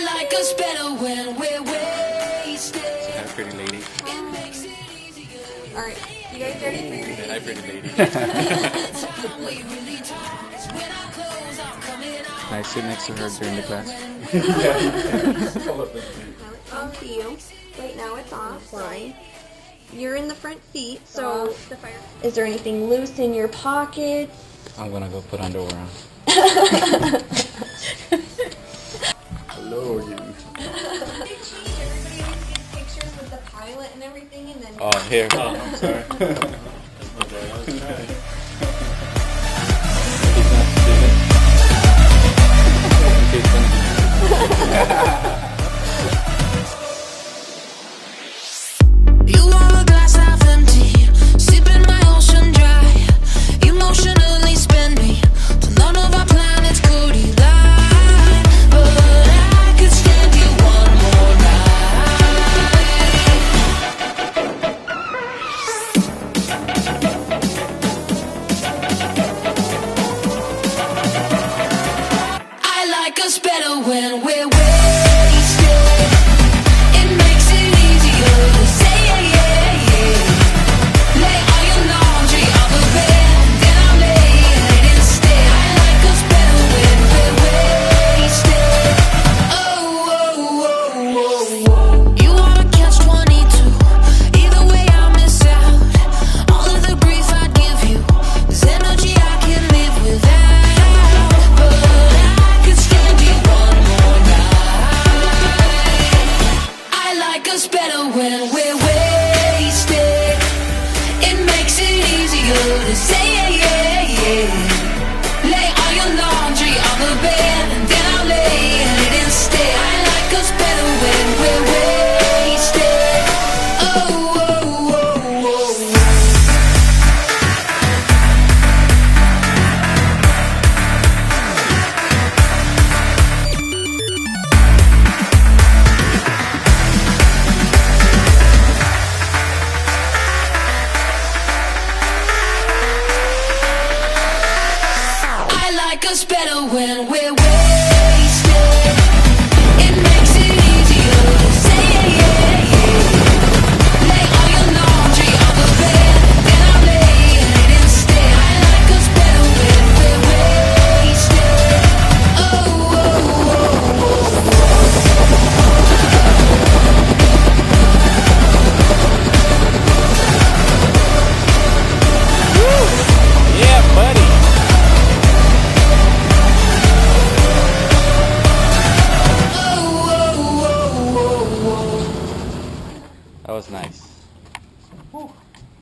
I like us better when we're wasted. Hi, pretty lady. Alright, you guys ready? Hi, pretty lady. I sit next to her during the class. Now it's on to you. Wait, now it's off. Fine. You're in the front seat, so the fire. Is there anything loose in your pockets? I'm gonna go put underwear on. Hello again. Everybody needs to get pictures with the pilot and everything, and then. Oh, here. Oh, I'm sorry. That's my bad. I was trying. You are a glass half empty, sipping my ocean dry. Emotionally spend me till none of our planets could collide. But I could stand you one more night. I like us better when we're wasted. It makes it easier to say yeah, yeah, yeah. Lay all your laundry on the bed, then I'll lay it instead. I like us better when we're wasted. Oh, oh, oh, oh, oh. You are a catch-22. Either way I'll miss out. All of the grief I'd give you is energy I can live without. But I could stand you one more night. I like us better when we're wasted. It makes it easier to say yeah, yeah, yeah. Lay all your laundry on the bed, and then I'll lay it instead. I like us better when we're wasted. Oh, oh, oh, oh. I like us better when we're wasted. It makes it easier to say yeah, yeah, yeah. Lay all your laundry on the bed, then I'll lay it instead. I like us better when we're wasted. Oh, oh, oh, Yeah, buddy. That was nice.